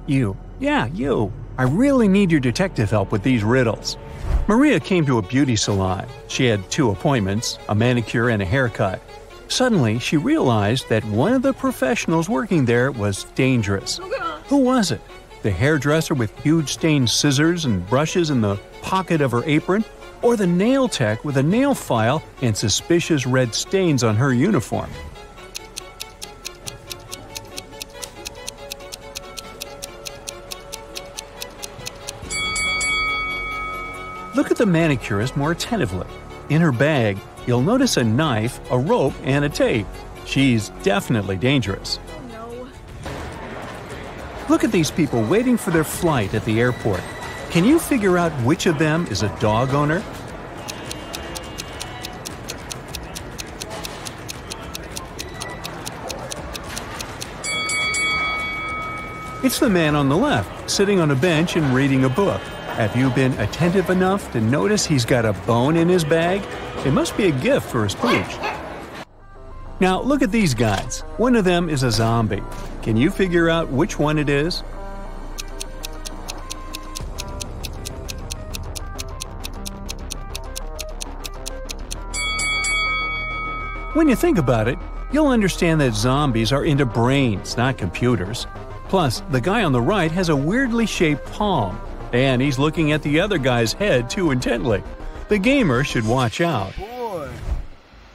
You. Yeah, you. I really need your detective help with these riddles. Maria came to a beauty salon. She had 2 appointments, a manicure and a haircut. Suddenly, she realized that one of the professionals working there was dangerous. Who was it? The hairdresser with huge stained scissors and brushes in the pocket of her apron? Or the nail tech with a nail file and suspicious red stains on her uniform? Look at the manicurist more attentively. In her bag, you'll notice a knife, a rope, and a tape. She's definitely dangerous. Oh, no. Look at these people waiting for their flight at the airport. Can you figure out which of them is a dog owner? It's the man on the left, sitting on a bench and reading a book. Have you been attentive enough to notice he's got a bone in his bag? It must be a gift for his pooch. Now look at these guys. One of them is a zombie. Can you figure out which one it is? When you think about it, you'll understand that zombies are into brains, not computers. Plus, the guy on the right has a weirdly shaped palm. And he's looking at the other guy's head too intently. The gamer should watch out.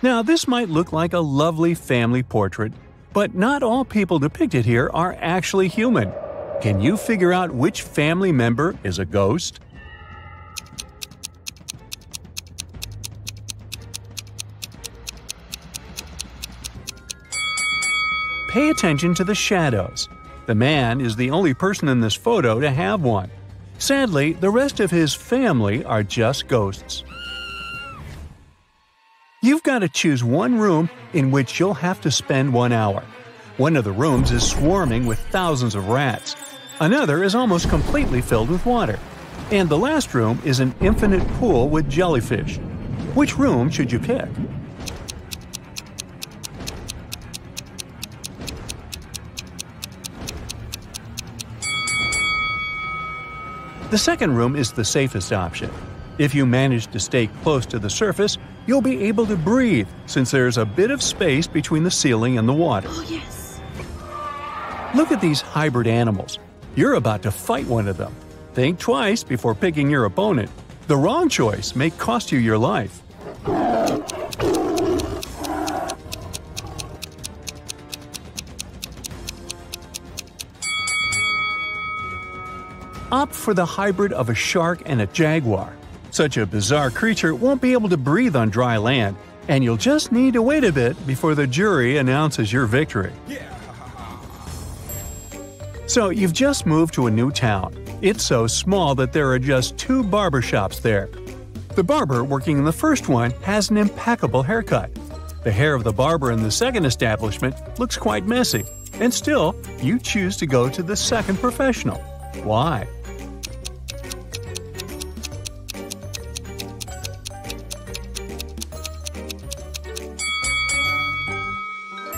Now, this might look like a lovely family portrait, but not all people depicted here are actually human. Can you figure out which family member is a ghost? Pay attention to the shadows. The man is the only person in this photo to have one. Sadly, the rest of his family are just ghosts. You've got to choose one room in which you'll have to spend 1 hour. One of the rooms is swarming with thousands of rats. Another is almost completely filled with water. And the last room is an infinite pool with jellyfish. Which room should you pick? The second room is the safest option. If you manage to stay close to the surface, you'll be able to breathe since there's a bit of space between the ceiling and the water. Oh, yes. Look at these hybrid animals. You're about to fight one of them. Think twice before picking your opponent. The wrong choice may cost you your life. Opt for the hybrid of a shark and a jaguar. Such a bizarre creature won't be able to breathe on dry land, and you'll just need to wait a bit before the jury announces your victory. So you've just moved to a new town. It's so small that there are just 2 barbershops there. The barber working in the first one has an impeccable haircut. The hair of the barber in the second establishment looks quite messy, and still, you choose to go to the second professional. Why?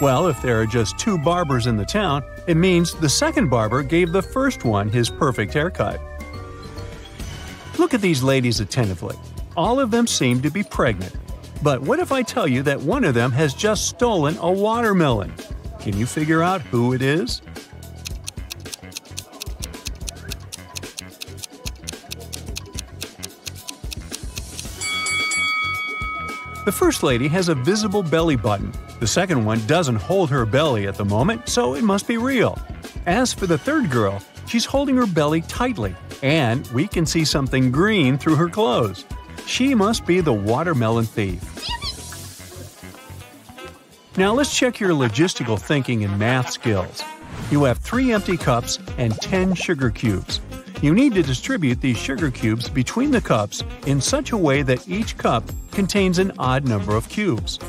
Well, if there are just 2 barbers in the town, it means the second barber gave the first one his perfect haircut. Look at these ladies attentively. All of them seem to be pregnant. But what if I tell you that one of them has just stolen a watermelon? Can you figure out who it is? The first lady has a visible belly button. The second one doesn't hold her belly at the moment, so it must be real. As for the third girl, she's holding her belly tightly, and we can see something green through her clothes. She must be the watermelon thief. Now let's check your logistical thinking and math skills. You have 3 empty cups and 10 sugar cubes. You need to distribute these sugar cubes between the cups in such a way that each cup contains an odd number of cubes.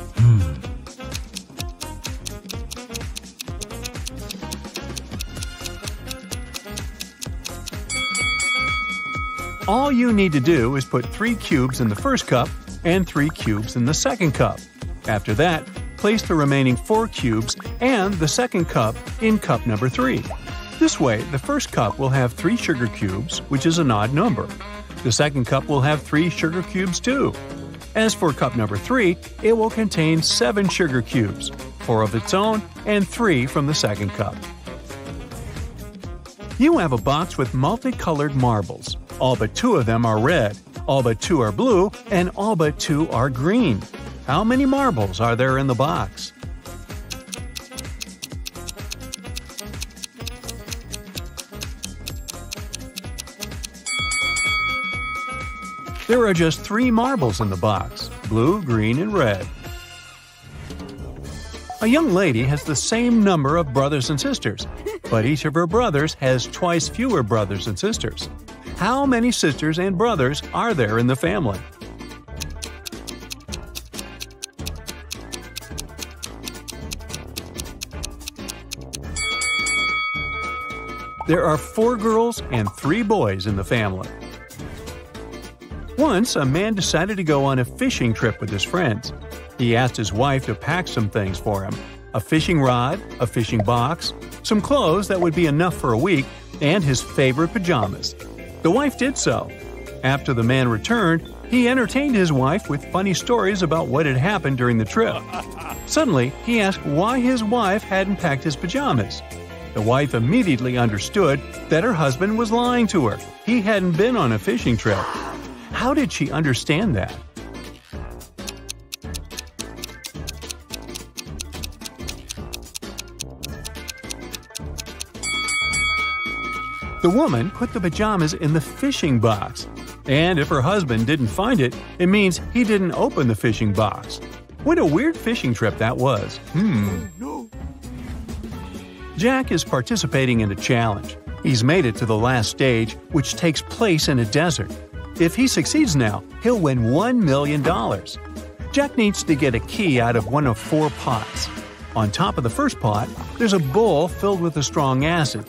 All you need to do is put 3 cubes in the first cup and 3 cubes in the second cup. After that, place the remaining 4 cubes and the second cup in cup number 3. This way, the first cup will have 3 sugar cubes, which is an odd number. The second cup will have 3 sugar cubes too. As for cup number 3, it will contain 7 sugar cubes, 4 of its own and 3 from the second cup. You have a box with multicolored marbles. All but 2 of them are red, all but 2 are blue, and all but 2 are green. How many marbles are there in the box? There are just 3 marbles in the box: blue, green, and red. A young lady has the same number of brothers and sisters, but each of her brothers has twice fewer brothers and sisters. How many sisters and brothers are there in the family? There are 4 girls and 3 boys in the family. Once, a man decided to go on a fishing trip with his friends. He asked his wife to pack some things for him: a fishing rod, a fishing box, some clothes that would be enough for a week, and his favorite pajamas. The wife did so. After the man returned, he entertained his wife with funny stories about what had happened during the trip. Suddenly, he asked why his wife hadn't packed his pajamas. The wife immediately understood that her husband was lying to her. He hadn't been on a fishing trip. How did she understand that? The woman put the pajamas in the fishing box. And if her husband didn't find it, it means he didn't open the fishing box. What a weird fishing trip that was. Jack is participating in a challenge. He's made it to the last stage, which takes place in a desert. If he succeeds now, he'll win $1 million. Jack needs to get a key out of one of 4 pots. On top of the first pot, there's a bowl filled with a strong acid.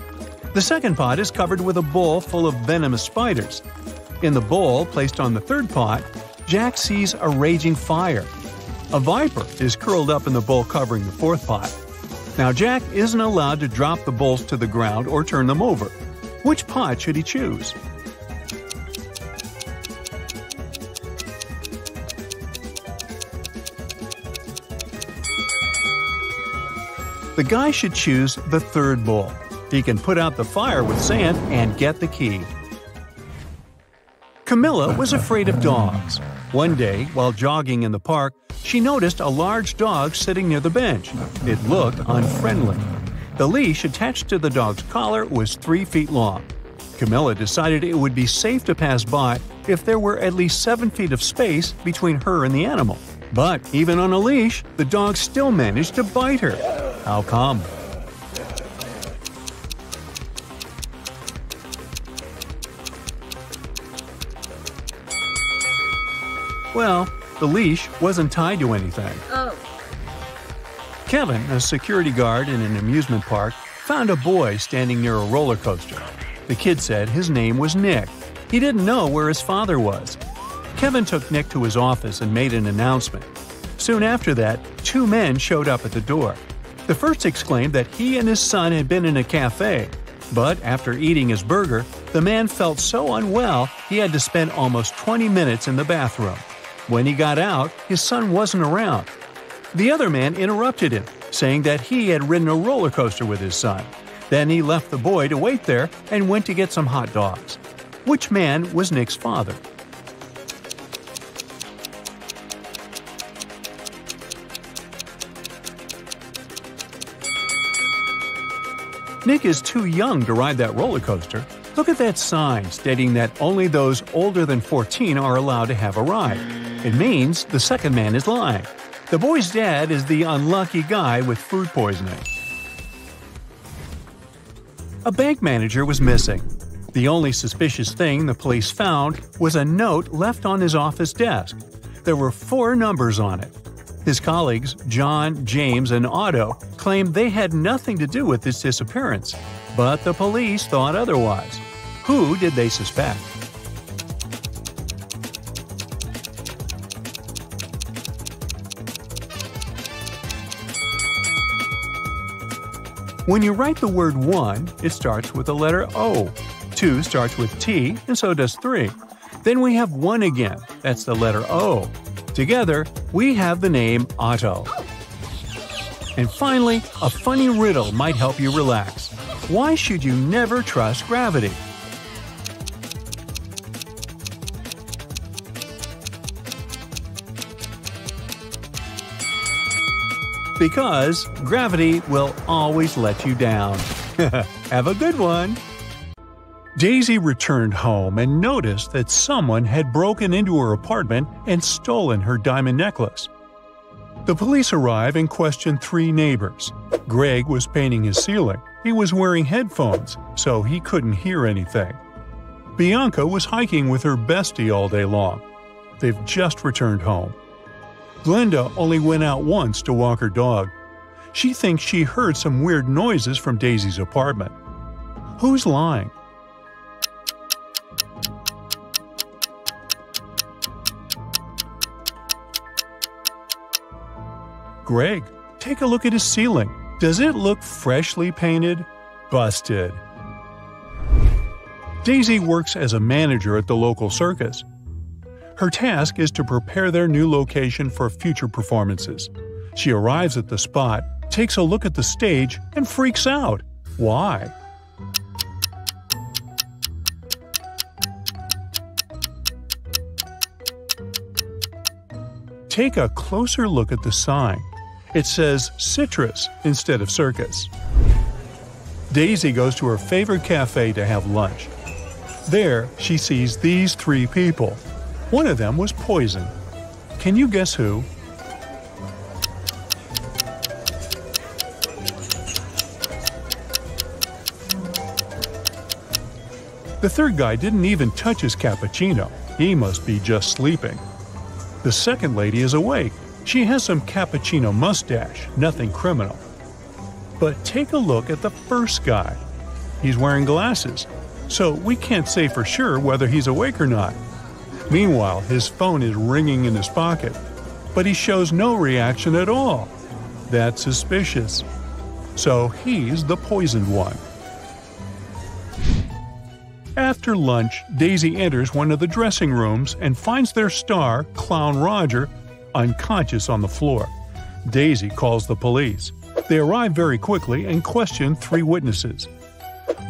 The second pot is covered with a bowl full of venomous spiders. In the bowl placed on the third pot, Jack sees a raging fire. A viper is curled up in the bowl covering the fourth pot. Now Jack isn't allowed to drop the bowls to the ground or turn them over. Which pot should he choose? The guy should choose the third bowl. He can put out the fire with sand and get the key. Camilla was afraid of dogs. One day, while jogging in the park, she noticed a large dog sitting near the bench. It looked unfriendly. The leash attached to the dog's collar was 3 feet long. Camilla decided it would be safe to pass by if there were at least 7 feet of space between her and the animal. But even on a leash, the dog still managed to bite her. How come? Well, the leash wasn't tied to anything. Kevin, a security guard in an amusement park, found a boy standing near a roller coaster. The kid said his name was Nick. He didn't know where his father was. Kevin took Nick to his office and made an announcement. Soon after that, 2 men showed up at the door. The first exclaimed that he and his son had been in a cafe. But after eating his burger, the man felt so unwell he had to spend almost 20 minutes in the bathroom. When he got out, his son wasn't around. The other man interrupted him, saying that he had ridden a roller coaster with his son. Then he left the boy to wait there and went to get some hot dogs. Which man was Nick's father? Nick is too young to ride that roller coaster. Look at that sign stating that only those older than 14 are allowed to have a ride. It means the second man is lying. The boy's dad is the unlucky guy with food poisoning. A bank manager was missing. The only suspicious thing the police found was a note left on his office desk. There were 4 numbers on it. His colleagues, John, James, and Otto, claimed they had nothing to do with this disappearance. But the police thought otherwise. Who did they suspect? When you write the word 1, it starts with the letter O. 2 starts with T, and so does 3. Then we have 1 again. That's the letter O. Together, we have the name Otto. And finally, a funny riddle might help you relax. Why should you never trust gravity? Because gravity will always let you down. Have a good one! Daisy returned home and noticed that someone had broken into her apartment and stolen her diamond necklace. The police arrive and question 3 neighbors. Greg was painting his ceiling. He was wearing headphones, so he couldn't hear anything. Bianca was hiking with her bestie all day long. They've just returned home. Glenda only went out once to walk her dog. She thinks she heard some weird noises from Daisy's apartment. Who's lying? Greg, take a look at his ceiling. Does it look freshly painted? Busted. Daisy works as a manager at the local circus. Her task is to prepare their new location for future performances. She arrives at the spot, takes a look at the stage, and freaks out. Why? Take a closer look at the sign. It says citrus instead of circus. Daisy goes to her favorite cafe to have lunch. There, she sees these 3 people. One of them was poison. Can you guess who? The third guy didn't even touch his cappuccino. He must be just sleeping. The second lady is awake. She has some cappuccino mustache, nothing criminal. But take a look at the first guy. He's wearing glasses, so we can't say for sure whether he's awake or not. Meanwhile, his phone is ringing in his pocket, but he shows no reaction at all. That's suspicious. So he's the poisoned one. After lunch, Daisy enters one of the dressing rooms and finds their star, Clown Roger, unconscious on the floor. Daisy calls the police. They arrive very quickly and question 3 witnesses.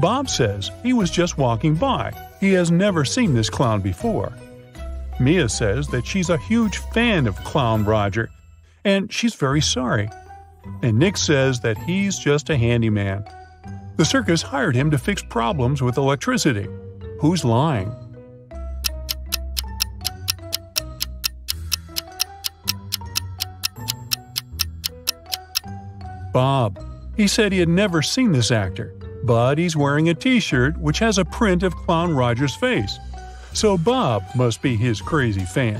Bob says he was just walking by. He has never seen this clown before. Mia says that she's a huge fan of Clown Roger, and she's very sorry. And Nick says that he's just a handyman. The circus hired him to fix problems with electricity. Who's lying? Bob. He said he had never seen this actor, but he's wearing a t-shirt which has a print of Clown Roger's face. So Bob must be his crazy fan.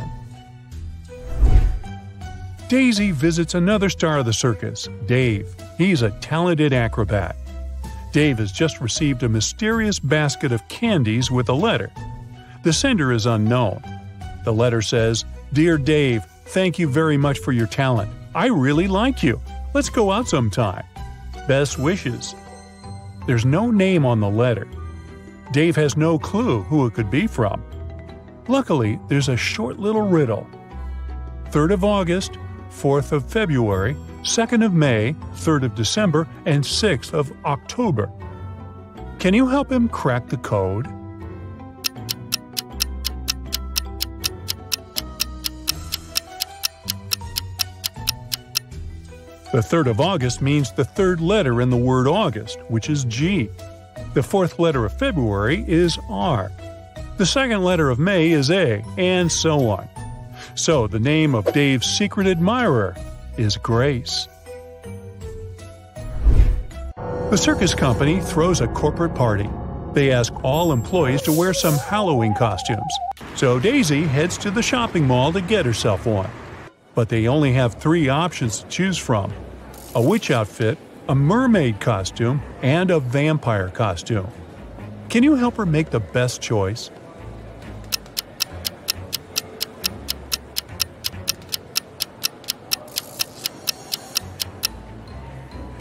Daisy visits another star of the circus, Dave. He's a talented acrobat. Dave has just received a mysterious basket of candies with a letter. The sender is unknown. The letter says, "Dear Dave, thank you very much for your talent. I really like you. Let's go out sometime. Best wishes." There's no name on the letter. Dave has no clue who it could be from. Luckily, there's a short little riddle. 3rd of August, 4th of February, 2nd of May, 3rd of December, and 6th of October. Can you help him crack the code? The 3rd of August means the 3rd letter in the word August, which is G. The 4th letter of February is R. The 2nd letter of May is A, and so on. So the name of Dave's secret admirer is Grace. The circus company throws a corporate party. They ask all employees to wear some Halloween costumes. So Daisy heads to the shopping mall to get herself one. But they only have 3 options to choose from: a witch outfit, a mermaid costume, and a vampire costume. Can you help her make the best choice?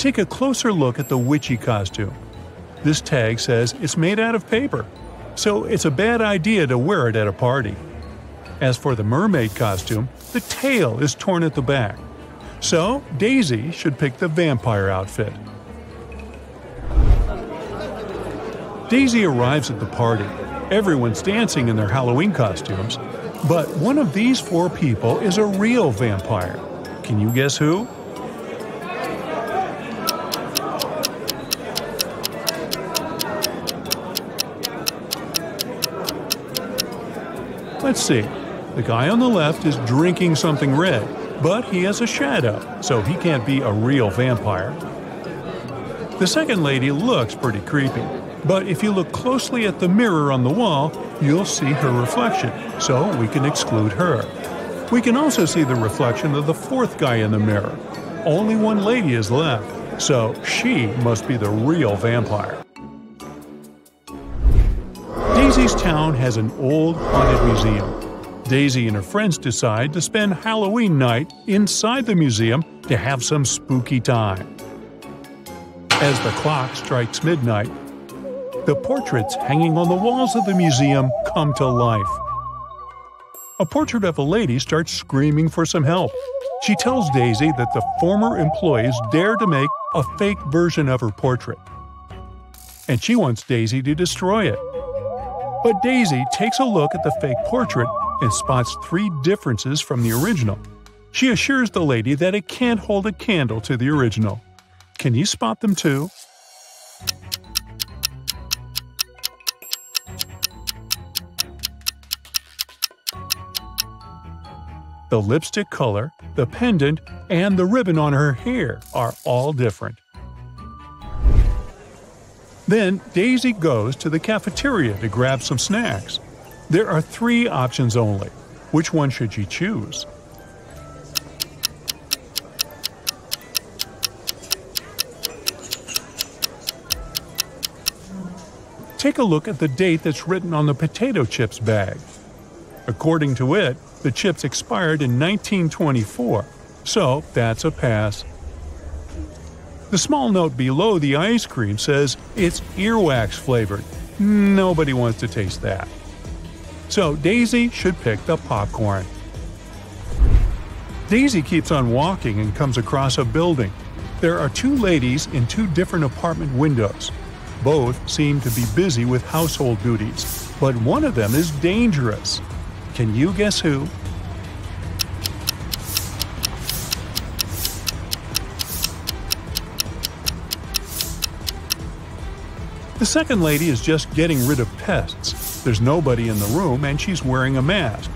Take a closer look at the witchy costume. This tag says it's made out of paper, so it's a bad idea to wear it at a party. As for the mermaid costume, the tail is torn at the back, so Daisy should pick the vampire outfit. Daisy arrives at the party. Everyone's dancing in their Halloween costumes, but one of these four people is a real vampire. Can you guess who? Let's see. The guy on the left is drinking something red, but he has a shadow, so he can't be a real vampire. The second lady looks pretty creepy, but if you look closely at the mirror on the wall, you'll see her reflection, so we can exclude her. We can also see the reflection of the fourth guy in the mirror. Only one lady is left, so she must be the real vampire. Daisy's town has an old haunted museum. Daisy and her friends decide to spend Halloween night inside the museum to have some spooky time. As the clock strikes midnight, the portraits hanging on the walls of the museum come to life. A portrait of a lady starts screaming for some help. She tells Daisy that the former employees dared to make a fake version of her portrait, and she wants Daisy to destroy it. But Daisy takes a look at the fake portrait and spots three differences from the original. She assures the lady that it can't hold a candle to the original. Can you spot them too? The lipstick color, the pendant, and the ribbon on her hair are all different. Then Daisy goes to the cafeteria to grab some snacks. There are three options only. Which one should she choose? Take a look at the date that's written on the potato chips bag. According to it, the chips expired in 1924, so that's a pass. The small note below the ice cream says it's earwax flavored. Nobody wants to taste that. So Daisy should pick the popcorn. Daisy keeps on walking and comes across a building. There are two ladies in two different apartment windows. Both seem to be busy with household duties, but one of them is dangerous. Can you guess who? The second lady is just getting rid of pests. There's nobody in the room and she's wearing a mask.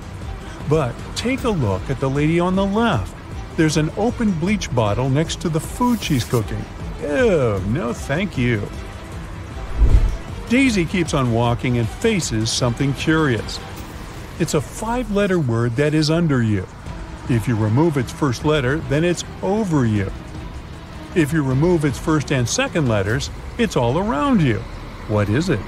But take a look at the lady on the left. There's an open bleach bottle next to the food she's cooking. Ew, no thank you. Daisy keeps on walking and faces something curious. It's a 5-letter word that is under you. If you remove its first letter, then it's over you. If you remove its first and second letters, it's all around you. What is it?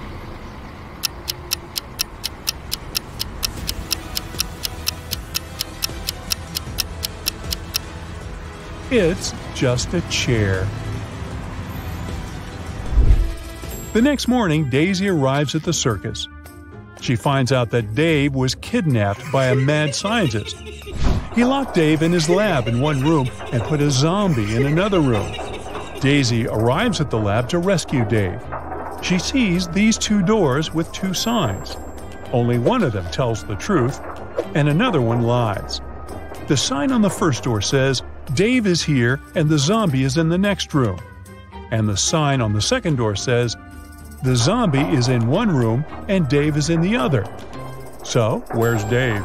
It's just a chair. The next morning, Daisy arrives at the circus. She finds out that Dave was kidnapped by a mad scientist. He locked Dave in his lab in one room and put a zombie in another room. Daisy arrives at the lab to rescue Dave. She sees these two doors with two signs. Only one of them tells the truth, and another one lies. The sign on the first door says, "Dave is here and the zombie is in the next room." And the sign on the second door says, "The zombie is in one room and Dave is in the other." So, where's Dave?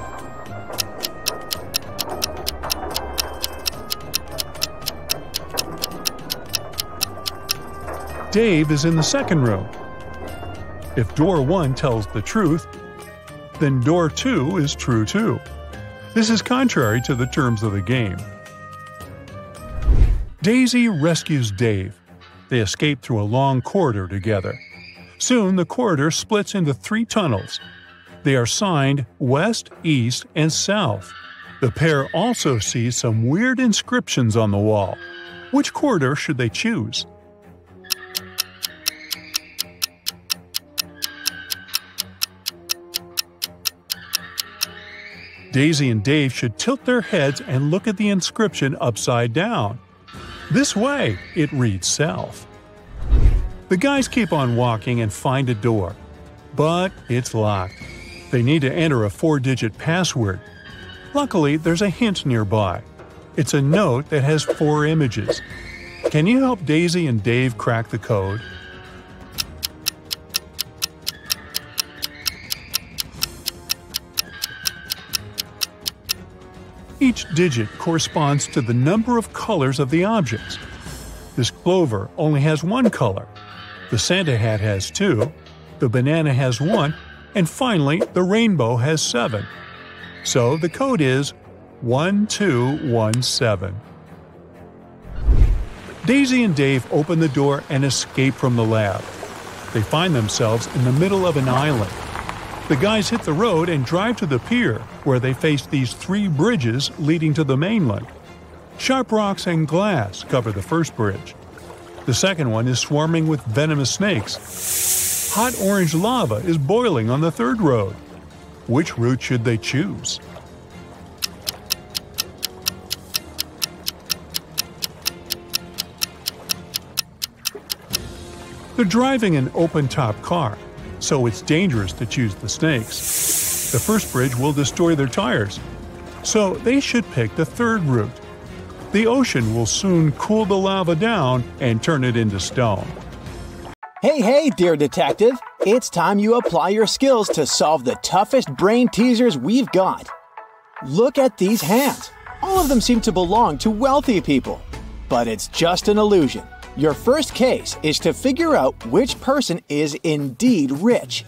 Dave is in the second room. If door 1 tells the truth, then door 2 is true too. This is contrary to the terms of the game. Daisy rescues Dave. They escape through a long corridor together. Soon the corridor splits into 3 tunnels. They are signed West, East, and South. The pair also see some weird inscriptions on the wall. Which corridor should they choose? Daisy and Dave should tilt their heads and look at the inscription upside down. This way, it reads Self. The guys keep on walking and find a door, but it's locked. They need to enter a 4-digit password. Luckily, there's a hint nearby. It's a note that has 4 images. Can you help Daisy and Dave crack the code? Each digit corresponds to the number of colors of the objects. This clover only has 1 color. The Santa hat has 2, the banana has 1, and finally the rainbow has 7. So the code is 1217. Daisy and Dave open the door and escape from the lab. They find themselves in the middle of an island. The guys hit the road and drive to the pier, where they face these 3 bridges leading to the mainland. Sharp rocks and glass cover the first bridge. The second one is swarming with venomous snakes. Hot orange lava is boiling on the third road. Which route should they choose? They're driving an open-top car, so it's dangerous to choose the snakes. The first bridge will destroy their tires, so they should pick the third route. The ocean will soon cool the lava down and turn it into stone. Hey, dear detective! It's time you apply your skills to solve the toughest brain teasers we've got. Look at these hands. All of them seem to belong to wealthy people. But it's just an illusion. Your first case is to figure out which person is indeed rich.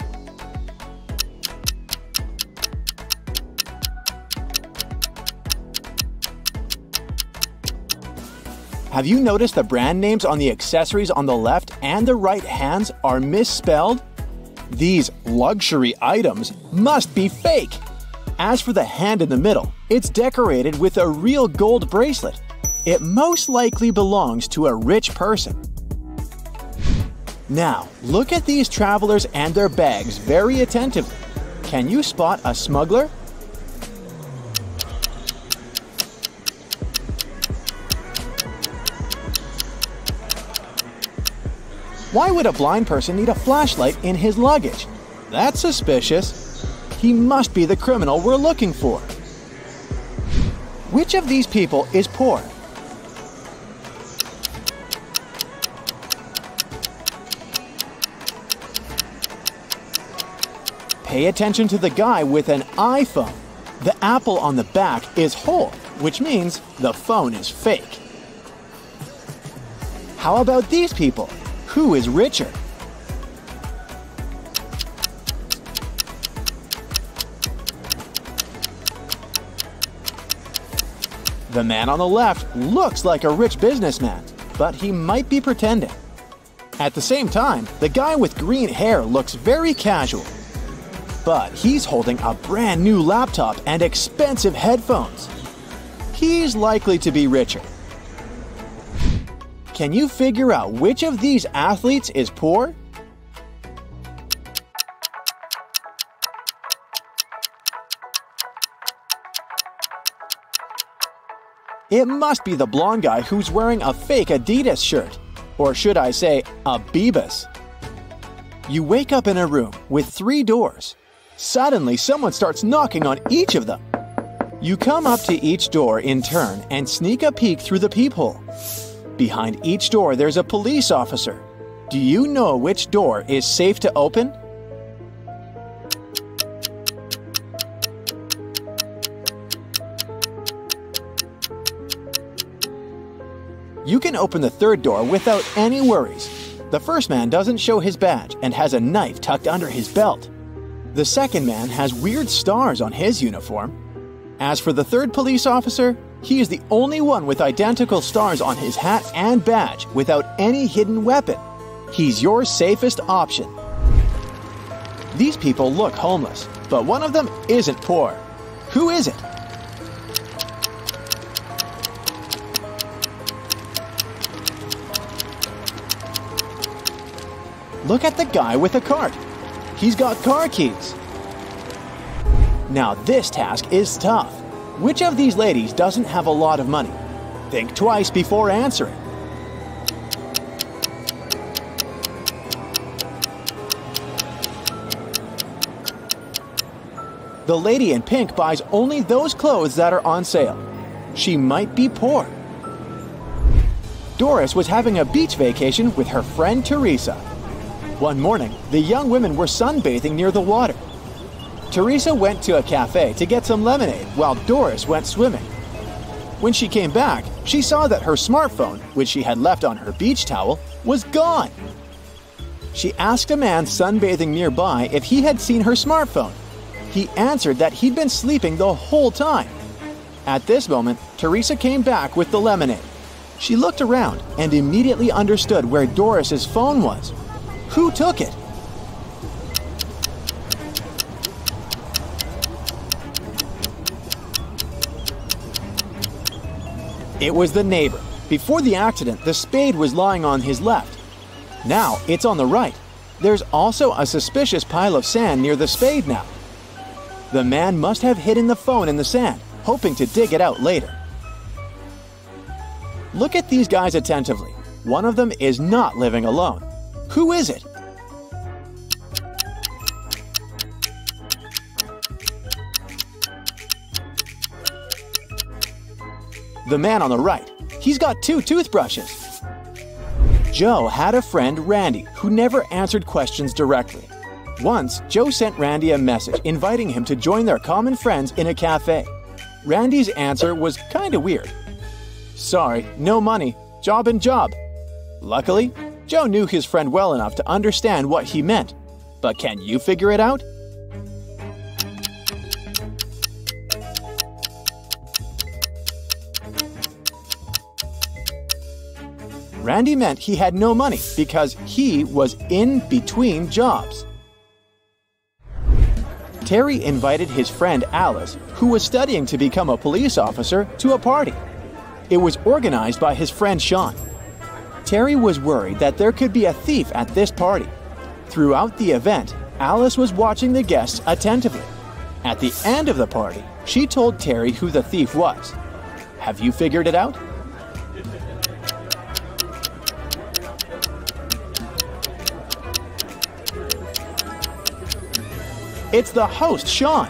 Have you noticed the brand names on the accessories on the left and the right hands are misspelled? These luxury items must be fake. As for the hand in the middle, it's decorated with a real gold bracelet. It most likely belongs to a rich person. Now, look at these travelers and their bags very attentively. Can you spot a smuggler? Why would a blind person need a flashlight in his luggage? That's suspicious. He must be the criminal we're looking for. Which of these people is poor? Pay attention to the guy with an iPhone. The apple on the back is whole, which means the phone is fake. How about these people? Who is richer? The man on the left looks like a rich businessman, but he might be pretending. At the same time, the guy with green hair looks very casual. But he's holding a brand new laptop and expensive headphones. He's likely to be richer. Can you figure out which of these athletes is poor? It must be the blonde guy who's wearing a fake Adidas shirt. Or should I say, a Bebas. You wake up in a room with 3 doors. Suddenly, someone starts knocking on each of them. You come up to each door in turn and sneak a peek through the peephole. Behind each door, there's a police officer. Do you know which door is safe to open? You can open the third door without any worries. The first man doesn't show his badge and has a knife tucked under his belt. The second man has weird stars on his uniform. As for the third police officer, he is the only one with identical stars on his hat and badge without any hidden weapon. He's your safest option. These people look homeless, but one of them isn't poor. Who is it? Look at the guy with the cart. He's got car keys. Now this task is tough. Which of these ladies doesn't have a lot of money? Think twice before answering. The lady in pink buys only those clothes that are on sale. She might be poor. Doris was having a beach vacation with her friend Teresa. One morning, the young women were sunbathing near the water. Teresa went to a cafe to get some lemonade while Doris went swimming. When she came back, she saw that her smartphone, which she had left on her beach towel, was gone. She asked a man sunbathing nearby if he had seen her smartphone. He answered that he'd been sleeping the whole time. At this moment, Teresa came back with the lemonade. She looked around and immediately understood where Doris's phone was. Who took it? It was the neighbor. Before the accident, the spade was lying on his left. Now it's on the right. There's also a suspicious pile of sand near the spade now. The man must have hidden the phone in the sand, hoping to dig it out later. Look at these guys attentively. One of them is not living alone. Who is it? The man on the right. He's got 2 toothbrushes. Joe had a friend, Randy, who never answered questions directly. Once, Joe sent Randy a message inviting him to join their common friends in a cafe. Randy's answer was kinda weird. Sorry, no money, job and job. Luckily, Joe knew his friend well enough to understand what he meant. But can you figure it out? Randy meant he had no money because he was in between jobs. Terry invited his friend Alice, who was studying to become a police officer, to a party. It was organized by his friend Sean. Terry was worried that there could be a thief at this party. Throughout the event, Alice was watching the guests attentively. At the end of the party, she told Terry who the thief was. Have you figured it out? It's the host, Sean.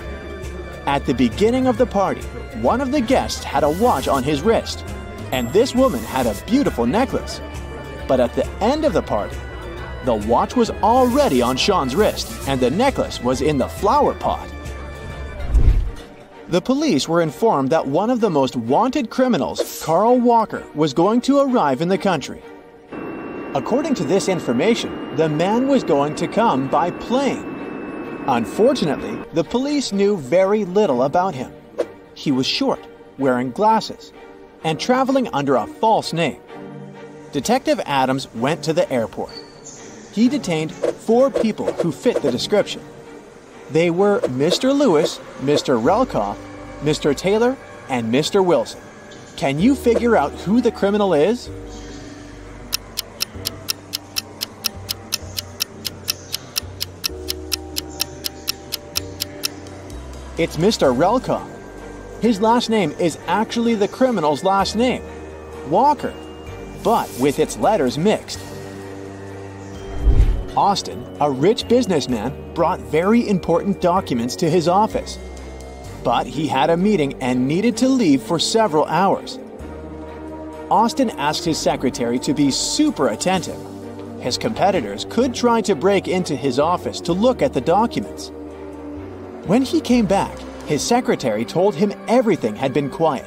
At the beginning of the party, one of the guests had a watch on his wrist, and this woman had a beautiful necklace. But at the end of the party, the watch was already on Sean's wrist, and the necklace was in the flower pot. The police were informed that one of the most wanted criminals, Carl Walker, was going to arrive in the country. According to this information, the man was going to come by plane. Unfortunately, the police knew very little about him. He was short, wearing glasses, and traveling under a false name. Detective Adams went to the airport. He detained 4 people who fit the description. They were Mr. Lewis, Mr. Relkoff, Mr. Taylor, and Mr. Wilson. Can you figure out who the criminal is? It's Mr. Relkoff. His last name is actually the criminal's last name, Walker, but with its letters mixed. Austin, a rich businessman, brought very important documents to his office. But he had a meeting and needed to leave for several hours. Austin asked his secretary to be super attentive. His competitors could try to break into his office to look at the documents. When he came back, his secretary told him everything had been quiet.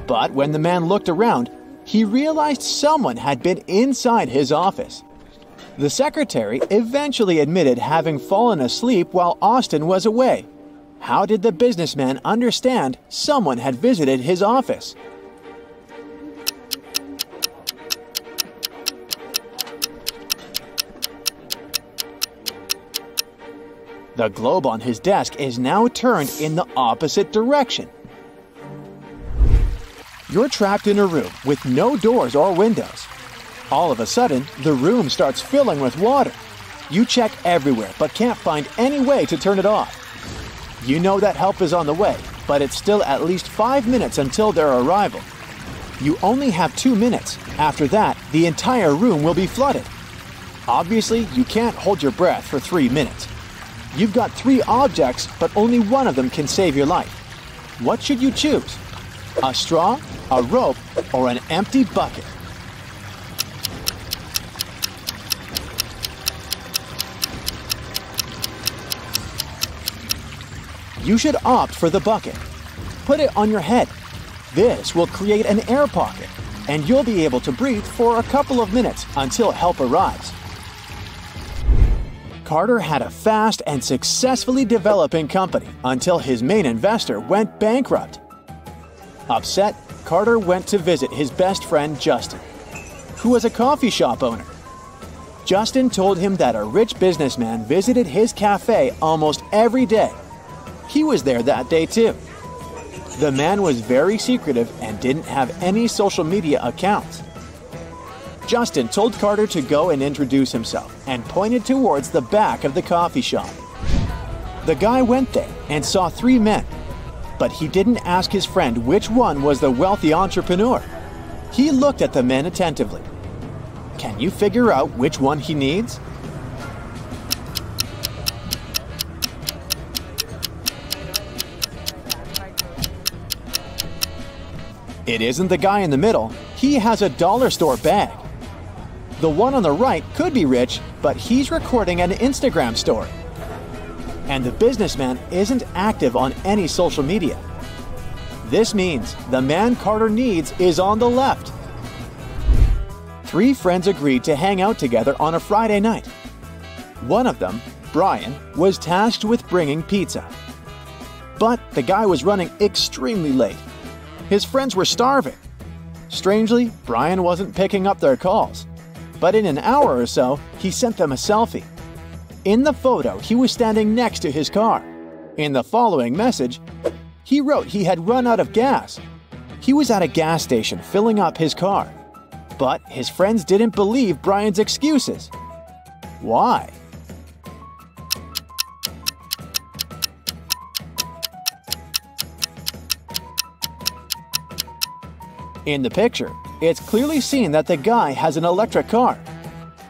But when the man looked around, he realized someone had been inside his office. The secretary eventually admitted having fallen asleep while Austin was away. How did the businessman understand someone had visited his office? The globe on his desk is now turned in the opposite direction. You're trapped in a room with no doors or windows. All of a sudden, the room starts filling with water. You check everywhere but can't find any way to turn it off. You know that help is on the way, but it's still at least 5 minutes until their arrival. You only have 2 minutes. After that, the entire room will be flooded. Obviously, you can't hold your breath for 3 minutes. You've got 3 objects, but only one of them can save your life. What should you choose? A straw, a rope, or an empty bucket? You should opt for the bucket. Put it on your head. This will create an air pocket, and you'll be able to breathe for a couple of minutes until help arrives. Carter had a fast and successfully developing company until his main investor went bankrupt. Upset, Carter went to visit his best friend Justin, who was a coffee shop owner. Justin told him that a rich businessman visited his cafe almost every day. He was there that day too. The man was very secretive and didn't have any social media accounts. Justin told Carter to go and introduce himself and pointed towards the back of the coffee shop. The guy went there and saw 3 men, but he didn't ask his friend which one was the wealthy entrepreneur. He looked at the men attentively. Can you figure out which one he needs? It isn't the guy in the middle. He has a dollar store bag. The one on the right could be rich, but he's recording an Instagram story. And the businessman isn't active on any social media. This means the man Carter needs is on the left. 3 friends agreed to hang out together on a Friday night. One of them, Brian, was tasked with bringing pizza. But the guy was running extremely late. His friends were starving. Strangely, Brian wasn't picking up their calls. But in an hour or so, he sent them a selfie. In the photo, he was standing next to his car. In the following message, he wrote he had run out of gas. He was at a gas station filling up his car. But his friends didn't believe Brian's excuses. Why? In the picture, it's clearly seen that the guy has an electric car.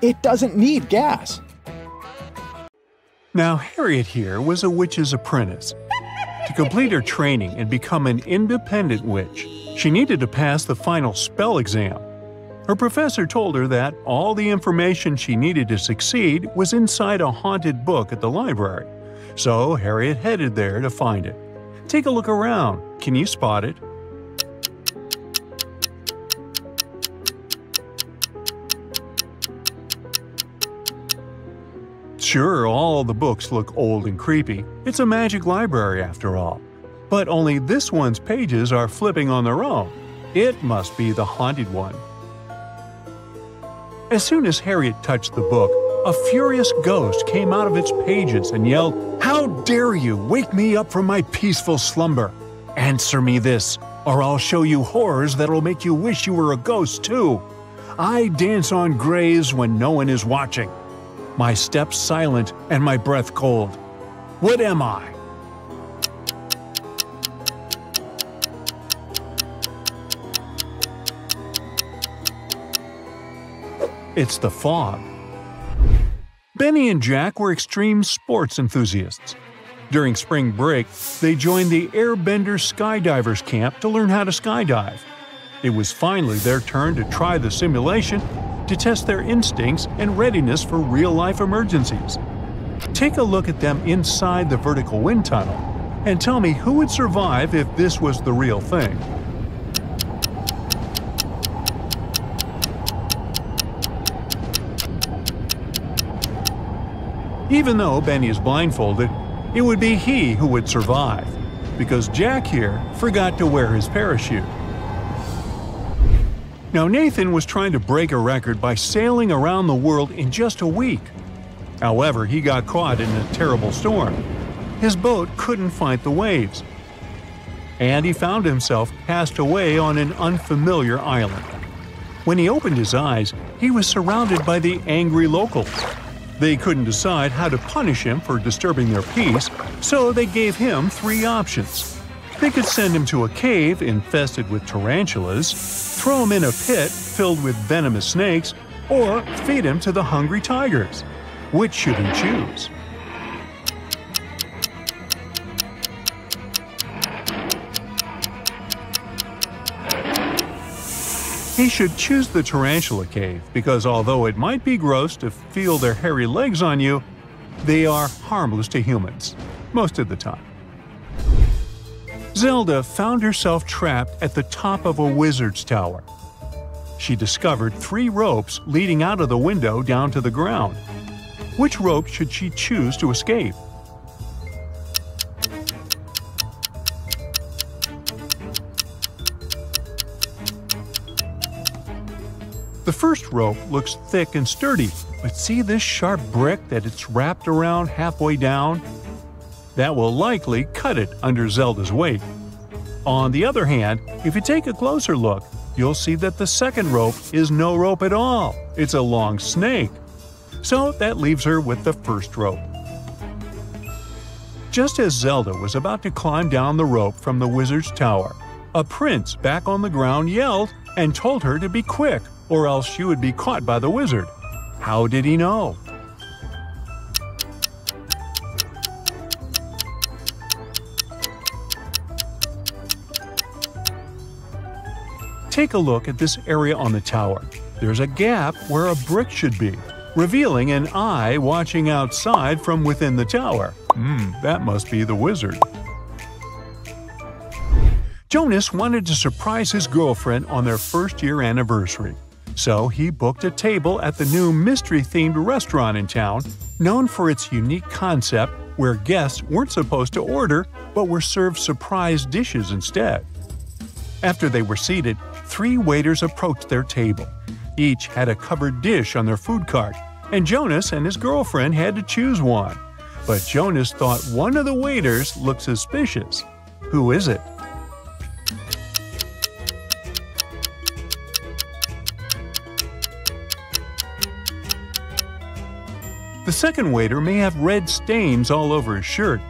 It doesn't need gas. Now, Harriet here was a witch's apprentice. To complete her training and become an independent witch, she needed to pass the final spell exam. Her professor told her that all the information she needed to succeed was inside a haunted book at the library. So Harriet headed there to find it. Take a look around. Can you spot it? Sure, all the books look old and creepy. It's a magic library after all. But only this one's pages are flipping on their own. It must be the haunted one. As soon as Harriet touched the book, a furious ghost came out of its pages and yelled, "How dare you wake me up from my peaceful slumber? Answer me this, or I'll show you horrors that'll make you wish you were a ghost too. I dance on graves when no one is watching. My steps silent and my breath cold. What am I?" It's the fog. Benny and Jack were extreme sports enthusiasts. During spring break, they joined the Airbender Skydivers camp to learn how to skydive. It was finally their turn to try the simulation to test their instincts and readiness for real-life emergencies. Take a look at them inside the vertical wind tunnel and tell me who would survive if this was the real thing. Even though Benny is blindfolded, it would be he who would survive, because Jack here forgot to wear his parachute. Now Nathan was trying to break a record by sailing around the world in just a week. However, he got caught in a terrible storm. His boat couldn't fight the waves. And he found himself cast away on an unfamiliar island. When he opened his eyes, he was surrounded by the angry locals. They couldn't decide how to punish him for disturbing their peace, so they gave him 3 options. They could send him to a cave infested with tarantulas, throw him in a pit filled with venomous snakes, or feed him to the hungry tigers. Which should he choose? He should choose the tarantula cave because although it might be gross to feel their hairy legs on you, they are harmless to humans, most of the time. Zelda found herself trapped at the top of a wizard's tower. She discovered 3 ropes leading out of the window down to the ground. Which rope should she choose to escape? The first rope looks thick and sturdy, but see this sharp brick that it's wrapped around halfway down? That will likely cut it under Zelda's weight. On the other hand, if you take a closer look, you'll see that the second rope is no rope at all. It's a long snake. So that leaves her with the first rope. Just as Zelda was about to climb down the rope from the wizard's tower, a prince back on the ground yelled and told her to be quick, or else she would be caught by the wizard. How did he know? Take a look at this area on the tower. There's a gap where a brick should be, revealing an eye watching outside from within the tower. That must be the wizard. Jonas wanted to surprise his girlfriend on their first-year anniversary. So he booked a table at the new mystery-themed restaurant in town, known for its unique concept where guests weren't supposed to order but were served surprise dishes instead. After they were seated, 3 waiters approached their table. Each had a covered dish on their food cart, and Jonas and his girlfriend had to choose one. But Jonas thought one of the waiters looked suspicious. Who is it? The second waiter may have red stains all over his shirt,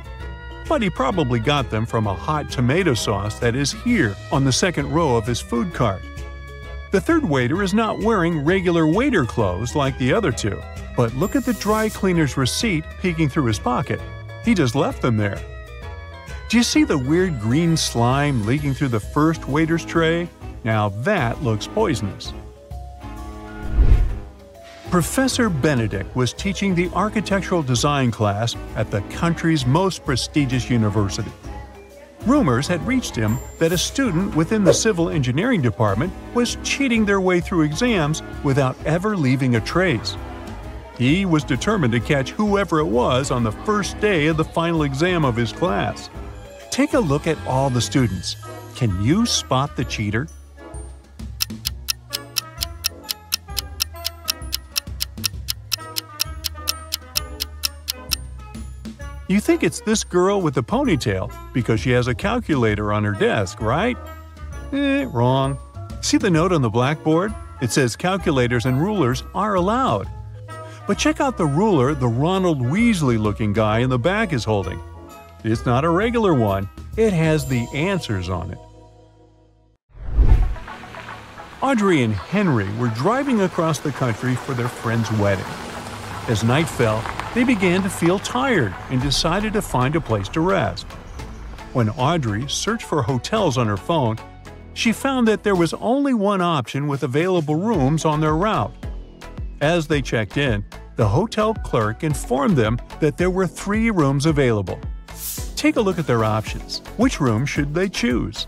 but he probably got them from a hot tomato sauce that is here on the second row of his food cart. The third waiter is not wearing regular waiter clothes like the other 2, but look at the dry cleaner's receipt peeking through his pocket. He just left them there. Do you see the weird green slime leaking through the first waiter's tray? Now that looks poisonous. Professor Benedict was teaching the architectural design class at the country's most prestigious university. Rumors had reached him that a student within the civil engineering department was cheating their way through exams without ever leaving a trace. He was determined to catch whoever it was on the first day of the final exam of his class. Take a look at all the students. Can you spot the cheater? You think it's this girl with the ponytail because she has a calculator on her desk, right? Wrong. See the note on the blackboard? It says calculators and rulers are allowed. But check out the ruler the Ronald Weasley-looking guy in the back is holding. It's not a regular one. It has the answers on it. Audrey and Henry were driving across the country for their friend's wedding. As night fell, they began to feel tired and decided to find a place to rest. When Audrey searched for hotels on her phone, she found that there was only one option with available rooms on their route. As they checked in, the hotel clerk informed them that there were 3 rooms available. Take a look at their options. Which room should they choose?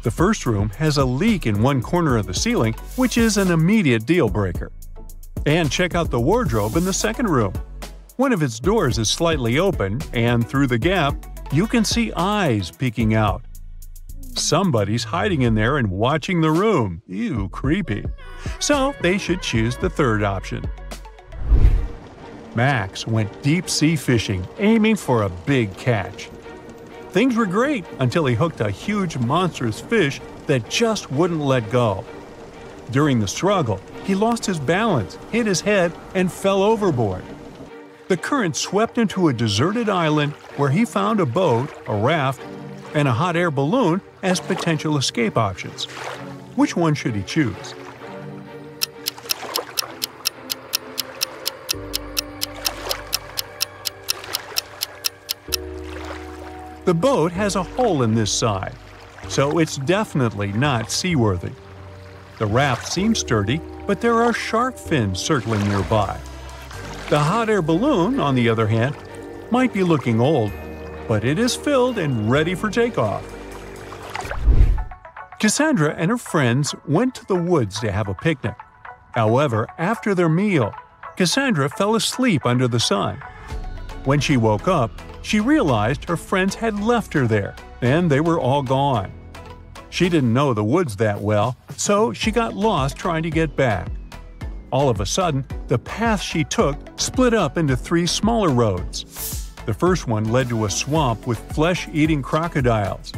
The first room has a leak in one corner of the ceiling, which is an immediate deal breaker. And check out the wardrobe in the second room. One of its doors is slightly open, and through the gap, you can see eyes peeking out. Somebody's hiding in there and watching the room. Ew, creepy. So they should choose the third option. Max went deep-sea fishing, aiming for a big catch. Things were great until he hooked a huge monstrous fish that just wouldn't let go. During the struggle, he lost his balance, hit his head, and fell overboard. The current swept him to a deserted island where he found a boat, a raft, and a hot air balloon as potential escape options. Which one should he choose? The boat has a hole in this side, so it's definitely not seaworthy. The raft seems sturdy, but there are shark fins circling nearby. The hot air balloon, on the other hand, might be looking old, but it is filled and ready for takeoff. Cassandra and her friends went to the woods to have a picnic. However, after their meal, Cassandra fell asleep under the sun. When she woke up, she realized her friends had left her there, and they were all gone. She didn't know the woods that well, so she got lost trying to get back. All of a sudden, the path she took split up into 3 smaller roads. The first one led to a swamp with flesh-eating crocodiles.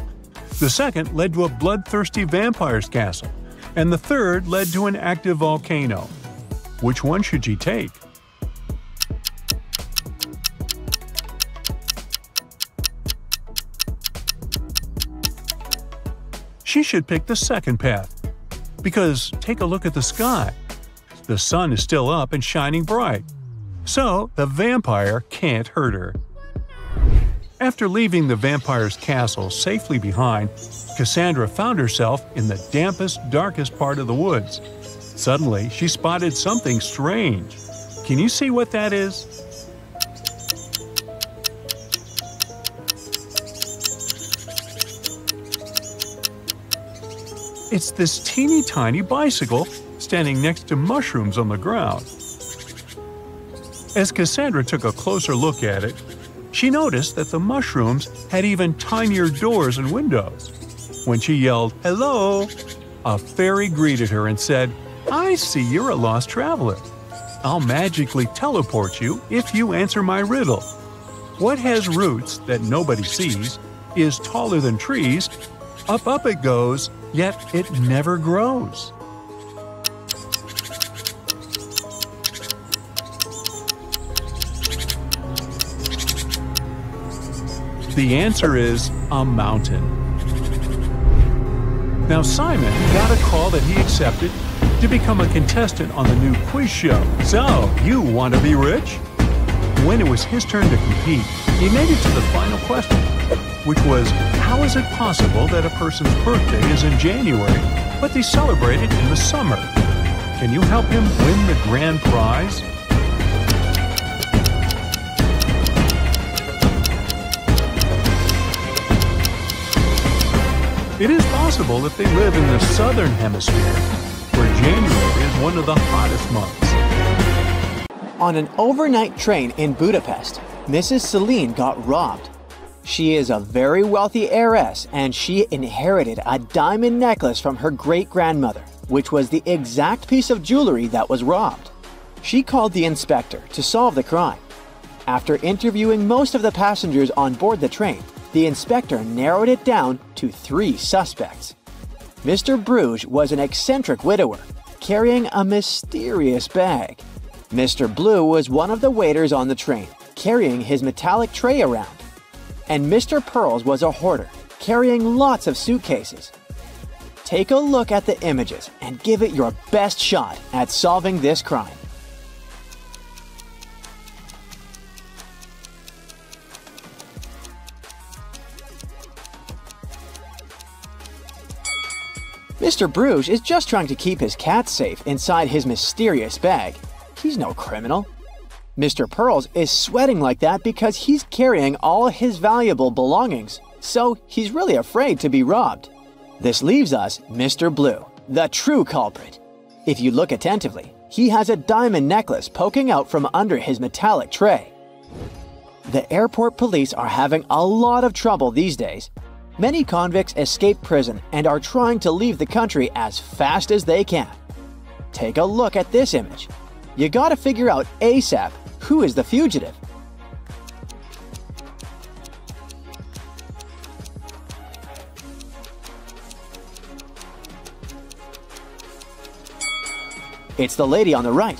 The second led to a bloodthirsty vampire's castle, and the third led to an active volcano. Which one should she take? She should pick the second path. Because take a look at the sky. The sun is still up and shining bright. So the vampire can't hurt her. After leaving the vampire's castle safely behind, Cassandra found herself in the dampest, darkest part of the woods. Suddenly, she spotted something strange. Can you see what that is? It's this teeny tiny bicycle standing next to mushrooms on the ground. As Cassandra took a closer look at it, she noticed that the mushrooms had even tinier doors and windows. When she yelled, "Hello!" a fairy greeted her and said, "I see you're a lost traveler. I'll magically teleport you if you answer my riddle. What has roots that nobody sees, is taller than trees, up it goes, yet it never grows?" The answer is a mountain. Now Simon got a call that he accepted to become a contestant on the new quiz show. So, you want to be rich? When it was his turn to compete, he made it to the final question, which was, how is it possible that a person's birthday is in January, but they celebrate it in the summer? Can you help him win the grand prize? It is possible if they live in the southern hemisphere, where January is one of the hottest months. On an overnight train in Budapest, Mrs. Celine got robbed. She is a very wealthy heiress, and she inherited a diamond necklace from her great-grandmother, which was the exact piece of jewelry that was robbed. She called the inspector to solve the crime. After interviewing most of the passengers on board the train, the inspector narrowed it down to 3 suspects. Mr. Bruges was an eccentric widower, carrying a mysterious bag. Mr. Blue was one of the waiters on the train, carrying his metallic tray around. And Mr. Pearls was a hoarder, carrying lots of suitcases. Take a look at the images and give it your best shot at solving this crime. Mr. Bruges is just trying to keep his cat safe inside his mysterious bag. He's no criminal. Mr. Pearls is sweating like that because he's carrying all his valuable belongings, so he's really afraid to be robbed. This leaves us Mr. Blue, the true culprit. If you look attentively, he has a diamond necklace poking out from under his metallic tray. The airport police are having a lot of trouble these days. Many convicts escape prison and are trying to leave the country as fast as they can. Take a look at this image. You gotta figure out ASAP who is the fugitive. It's the lady on the right.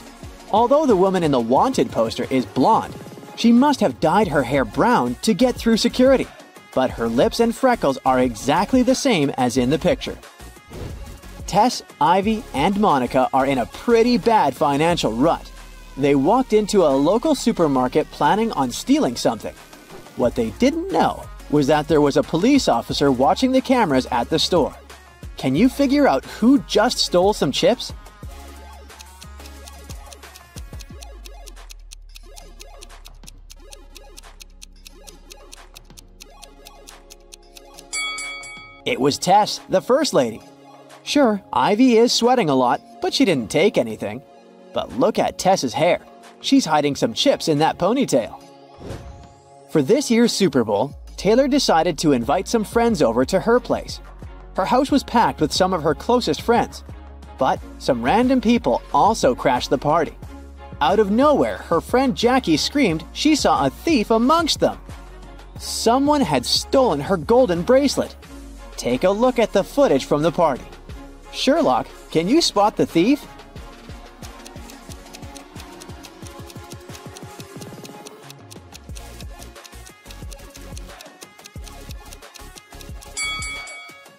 Although the woman in the wanted poster is blonde, she must have dyed her hair brown to get through security. But her lips and freckles are exactly the same as in the picture. Tess, Ivy, and Monica are in a pretty bad financial rut. They walked into a local supermarket planning on stealing something. What they didn't know was that there was a police officer watching the cameras at the store. Can you figure out who just stole some chips? It was Tess, the first lady. Sure, Ivy is sweating a lot, but she didn't take anything. But look at Tess's hair. She's hiding some chips in that ponytail. For this year's Super Bowl, Taylor decided to invite some friends over to her place. Her house was packed with some of her closest friends. But some random people also crashed the party. Out of nowhere, her friend Jackie screamed she saw a thief amongst them. Someone had stolen her golden bracelet. Take a look at the footage from the party. Sherlock, can you spot the thief?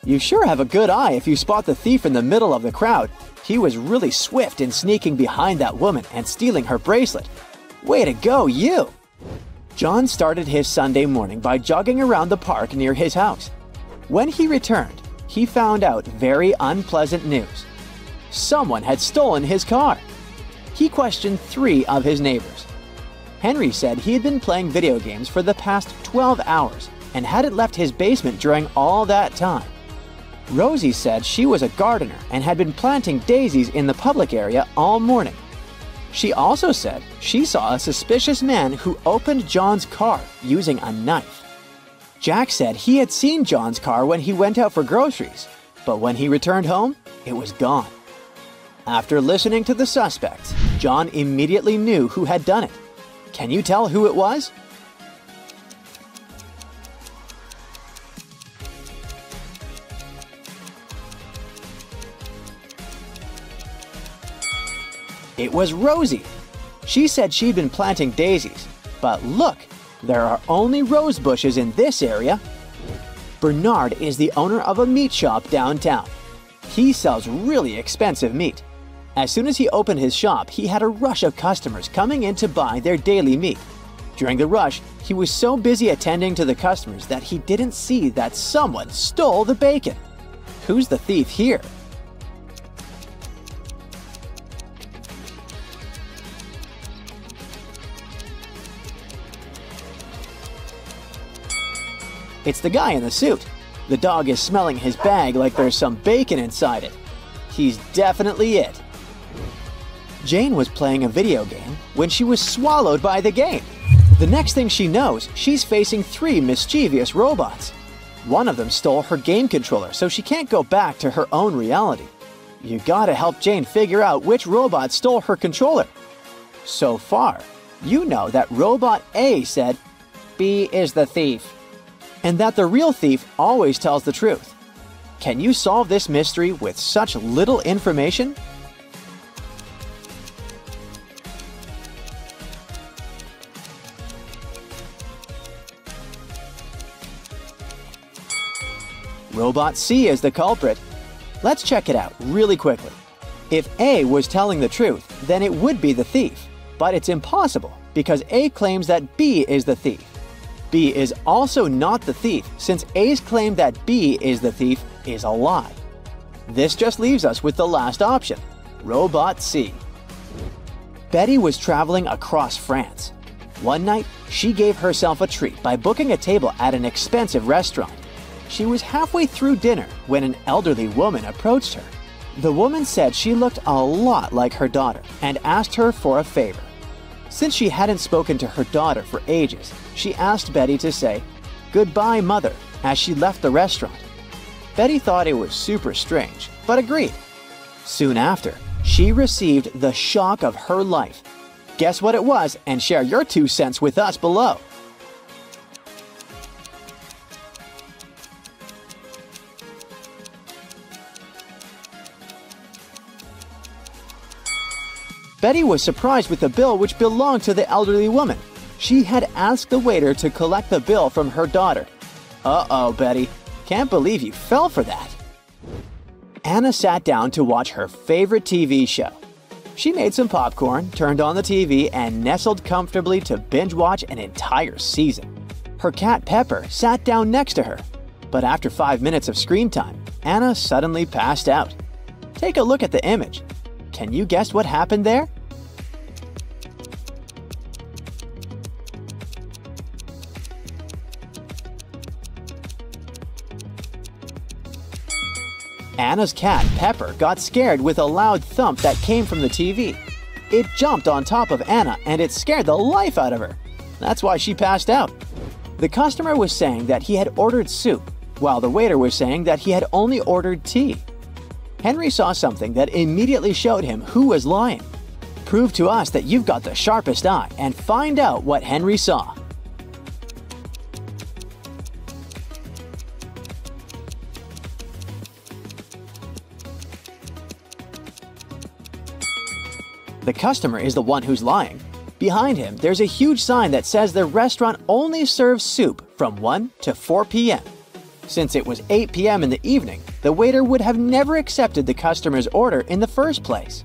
You sure have a good eye if you spot the thief in the middle of the crowd. He was really swift in sneaking behind that woman and stealing her bracelet. Way to go, you! John started his Sunday morning by jogging around the park near his house. When he returned, he found out very unpleasant news. Someone had stolen his car. He questioned 3 of his neighbors. Henry said he had been playing video games for the past 12 hours and hadn't left his basement during all that time. Rosie said she was a gardener and had been planting daisies in the public area all morning. She also said she saw a suspicious man who opened John's car using a knife. Jack said he had seen John's car when he went out for groceries, but when he returned home, it was gone. After listening to the suspects, John immediately knew who had done it. Can you tell who it was? It was Rosie. She said she'd been planting daisies, but look, there are only rose bushes in this area. Bernard is the owner of a meat shop downtown. He sells really expensive meat. As soon as he opened his shop, he had a rush of customers coming in to buy their daily meat. During the rush, he was so busy attending to the customers that he didn't see that someone stole the bacon. Who's the thief here? It's the guy in the suit. The dog is smelling his bag like there's some bacon inside it. He's definitely it. Jane was playing a video game when she was swallowed by the game. The next thing she knows, she's facing 3 mischievous robots. One of them stole her game controller, so she can't go back to her own reality. You gotta help Jane figure out which robot stole her controller. So far, you know that Robot A said, "B is the thief," and that the real thief always tells the truth. Can you solve this mystery with such little information? Robot C is the culprit. Let's check it out really quickly. If A was telling the truth, then it would be the thief. But it's impossible because A claims that B is the thief. B is also not the thief, since A's claim that B is the thief is a lie. This just leaves us with the last option, Robot C. Betty was traveling across France. One night, she gave herself a treat by booking a table at an expensive restaurant. She was halfway through dinner when an elderly woman approached her. The woman said she looked a lot like her daughter and asked her for a favor. Since she hadn't spoken to her daughter for ages, she asked Betty to say, "Goodbye, Mother," as she left the restaurant. Betty thought it was super strange, but agreed. Soon after, she received the shock of her life. Guess what it was, and share your 2 cents with us below. Betty was surprised with the bill which belonged to the elderly woman. She had asked the waiter to collect the bill from her daughter. Uh-oh, Betty. Can't believe you fell for that. Anna sat down to watch her favorite TV show. She made some popcorn, turned on the TV, and nestled comfortably to binge-watch an entire season. Her cat Pepper sat down next to her. But after 5 minutes of screen time, Anna suddenly passed out. Take a look at the image. Can you guess what happened there? Anna's cat, Pepper, got scared with a loud thump that came from the TV. It jumped on top of Anna and it scared the life out of her. That's why she passed out. The customer was saying that he had ordered soup, while the waiter was saying that he had only ordered tea. Henry saw something that immediately showed him who was lying. Prove to us that you've got the sharpest eye and find out what Henry saw. The customer is the one who's lying. Behind him, there's a huge sign that says the restaurant only serves soup from 1 to 4 p.m. Since it was 8 p.m. in the evening, the waiter would have never accepted the customer's order in the first place.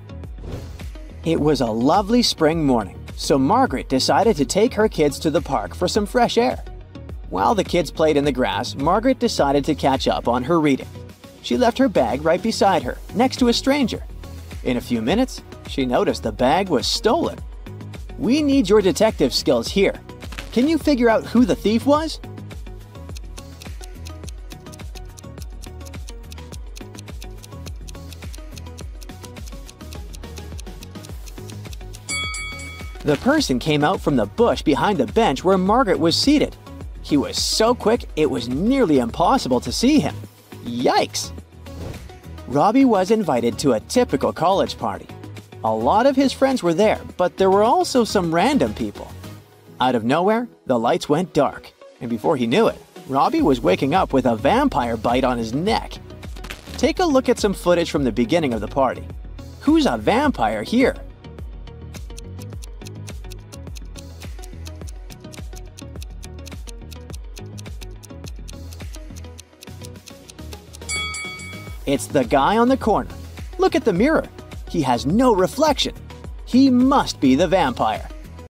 It was a lovely spring morning, so Margaret decided to take her kids to the park for some fresh air. While the kids played in the grass, Margaret decided to catch up on her reading. She left her bag right beside her, next to a stranger. In a few minutes, she noticed the bag was stolen. We need your detective skills here. Can you figure out who the thief was? The person came out from the bush behind the bench where Margaret was seated. He was so quick it was nearly impossible to see him. Yikes! Robbie was invited to a typical college party. A lot of his friends were there, but there were also some random people. Out of nowhere, the lights went dark, and before he knew it, Robbie was waking up with a vampire bite on his neck. Take a look at some footage from the beginning of the party. Who's a vampire here? It's the guy on the corner. Look at the mirror. He has no reflection. He must be the vampire.